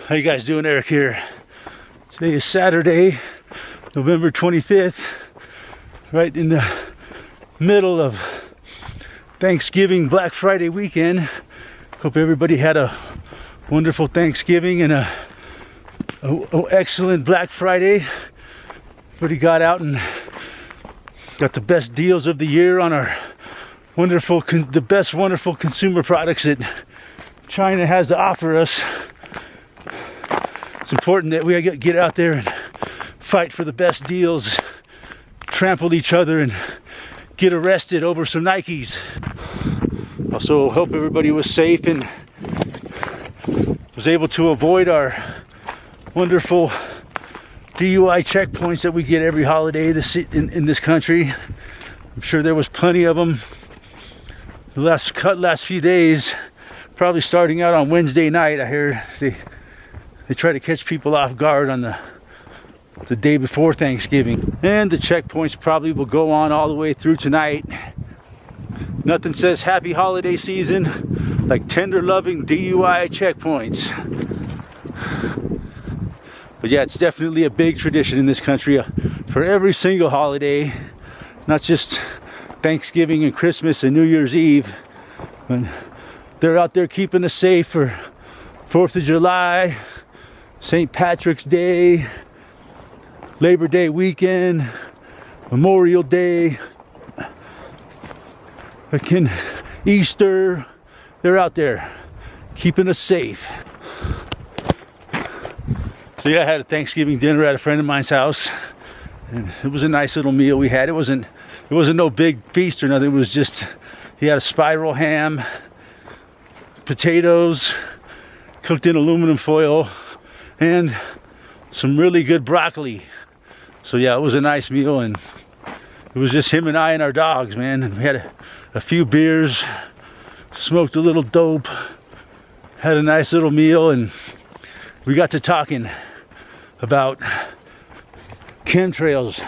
How you guys doing? Eric here. Today is Saturday, November 25th, right in the middle of Thanksgiving, Black Friday weekend. Hope everybody had a wonderful Thanksgiving and a excellent Black Friday. Everybody got out and got the best deals of the year on our wonderful consumer products that China has to offer us. It's important that we get out there and fight for the best deals, trample each other, and get arrested over some Nikes. Also, hope everybody was safe and was able to avoid our wonderful DUI checkpoints that we get every holiday in this country. I'm sure there was plenty of them the last few days, probably starting out on Wednesday night. I hear they try to catch people off guard on the day before Thanksgiving. And the checkpoints probably will go on all the way through tonight. Nothing says happy holiday season like tender loving DUI checkpoints. But yeah, it's definitely a big tradition in this country for every single holiday, not just Thanksgiving and Christmas and New Year's Eve. When they're out there keeping us safe for 4th of July, St. Patrick's Day, Labor Day weekend, Memorial Day, freaking Easter. They're out there keeping us safe. So yeah, I had a Thanksgiving dinner at a friend of mine's house, and it was a nice little meal we had. It wasn't no big feast or nothing. It was just, he had a spiral ham, potatoes cooked in aluminum foil, and some really good broccoli. So yeah, it was a nice meal, and it was just him and I and our dogs, man. And we had a few beers, smoked a little dope, had a nice little meal, and we got to talking about chemtrails.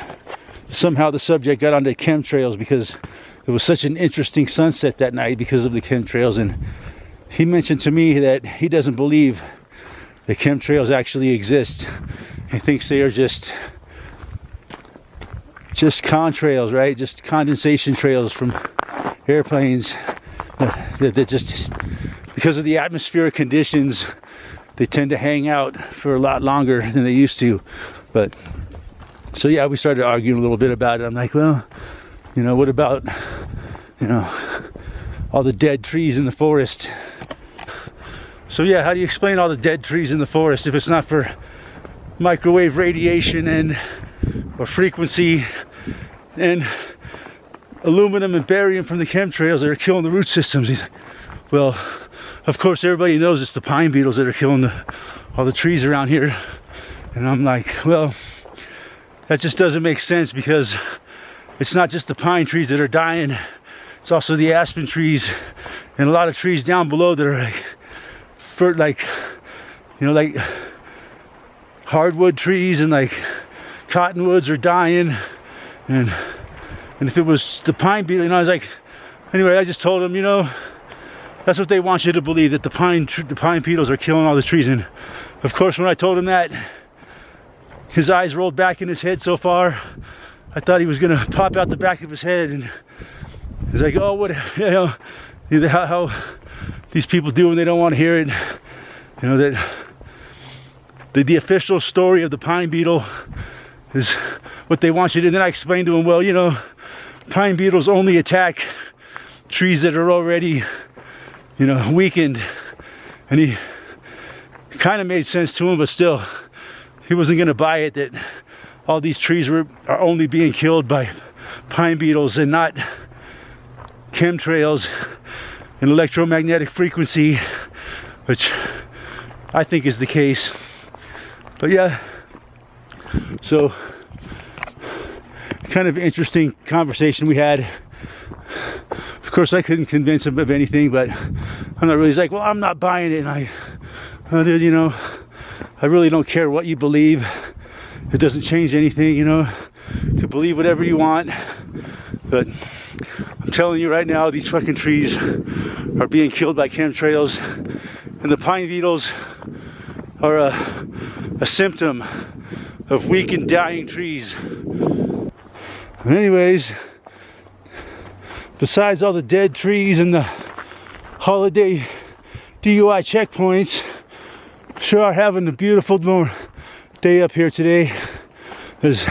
Somehow the subject got onto chemtrails because it was such an interesting sunset that night because of the chemtrails. And he mentioned to me that he doesn't believe the chemtrails actually exist. He thinks they are just contrails, right? Just condensation trails from airplanes that just, because of the atmospheric conditions, they tend to hang out for a lot longer than they used to. But so yeah, we started arguing a little bit about it. I'm like, well, what about, all the dead trees in the forest? So yeah, how do you explain all the dead trees in the forest if it's not for microwave radiation or frequency and aluminum and barium from the chemtrails that are killing the root systems? He's like, well, of course everybody knows it's the pine beetles that are killing all the trees around here. And I'm like, well, that just doesn't make sense, because it's not just the pine trees that are dying, it's also the aspen trees and a lot of trees down below that are like hardwood trees, and like cottonwoods are dying. And if it was the pine beetle, I was like, anyway, I just told him, that's what they want you to believe, that the pine beetles are killing all the trees. And of course, when I told him that, his eyes rolled back in his head so far, I thought he was gonna pop out the back of his head. And he's like, oh, what, how these people do when they don't want to hear it. That the official story of the pine beetle is what they want you to. And then I explained to him, well, pine beetles only attack trees that are already, weakened. And he kind of made sense to him, but still, he wasn't going to buy it that all these trees are only being killed by pine beetles and not chemtrails and electromagnetic frequency, which I think is the case. But yeah, so kind of interesting conversation we had. Of course, I couldn't convince him of anything, but I'm not really. He's like, well, I'm not buying it. And I really don't care what you believe. It doesn't change anything, You can believe whatever you want, but I'm telling you right now, these fucking trees are being killed by chemtrails, and the pine beetles are a symptom of weak and dying trees. Anyways, besides all the dead trees and the holiday DUI checkpoints, sure are having a beautiful day up here today. As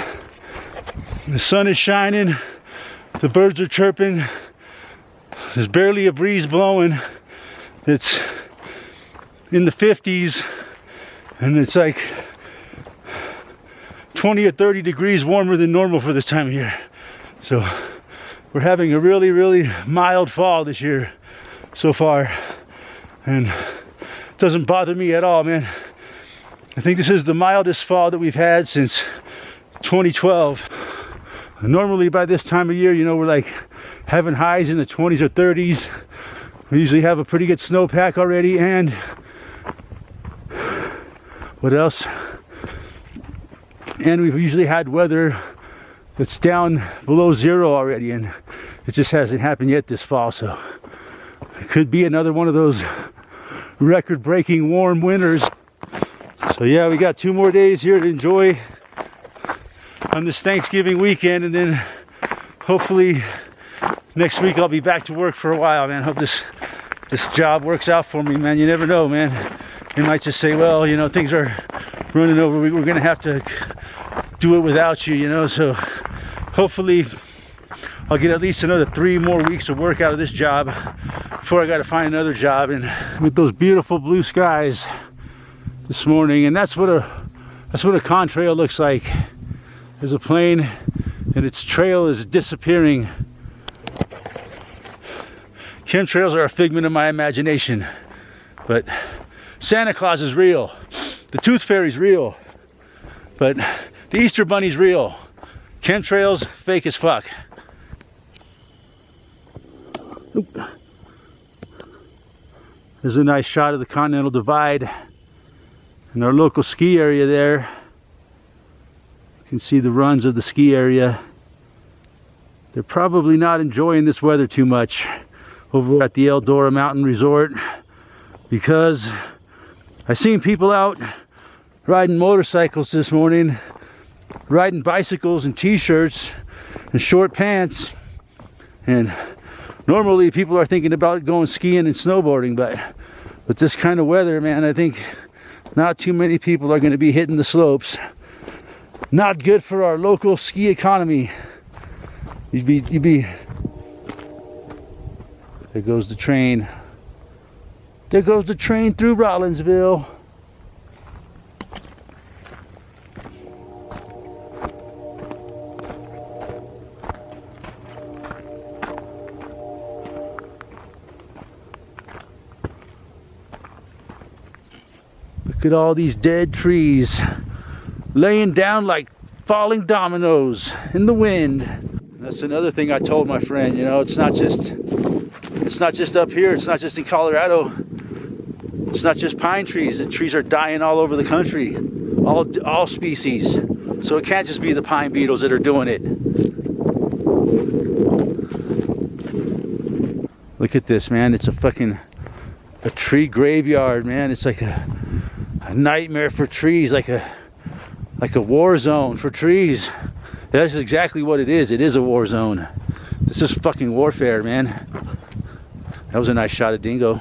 the sun is shining, the birds are chirping, there's barely a breeze blowing. It's in the 50s and it's like 20 or 30 degrees warmer than normal for this time of year. So we're having a really, really mild fall this year so far, and it doesn't bother me at all, man. I think this is the mildest fall that we've had since 2012. Normally by this time of year, you know, we're like having highs in the 20s or 30s. We usually have a pretty good snowpack already, and what else? And we've usually had weather that's down below zero already, and it just hasn't happened yet this fall. So it could be another one of those record-breaking warm winters. So yeah, we got 2 more days here to enjoy on this Thanksgiving weekend, and then hopefully next week I'll be back to work for a while, man. Hope this job works out for me, man. You never know, man. They might just say, well, you know, things are running over, we're gonna have to do it without you, you know. So hopefully I'll get at least another 3 more weeks of work out of this job before I gotta find another job. And with those beautiful blue skies this morning, and that's what a contrail looks like. There's a plane and its trail is disappearing. Chemtrails are a figment of my imagination, but Santa Claus is real. The Tooth Fairy's real, but the Easter Bunny's real. Chemtrails, fake as fuck. Oop. There's a nice shot of the Continental Divide and our local ski area there. You can see the runs of the ski area. They're probably not enjoying this weather too much over at the Eldora Mountain Resort, because I seen people out riding motorcycles this morning, riding bicycles in t-shirts and short pants, and normally people are thinking about going skiing and snowboarding, but with this kind of weather, man, I think not too many people are going to be hitting the slopes. Not good for our local ski economy. You'd be there goes the train. There goes the train through Rollinsville. Look at all these dead trees laying down like falling dominoes in the wind. That's another thing I told my friend, you know, it's not just up here, it's not just in Colorado. It's not just pine trees. The trees are dying all over the country, all species. So it can't just be the pine beetles that are doing it. Look at this, man. It's a tree graveyard, man. It's like a nightmare for trees, like a war zone for trees. That's exactly what it is. It is a war zone. This is fucking warfare, man. That was a nice shot of dingo.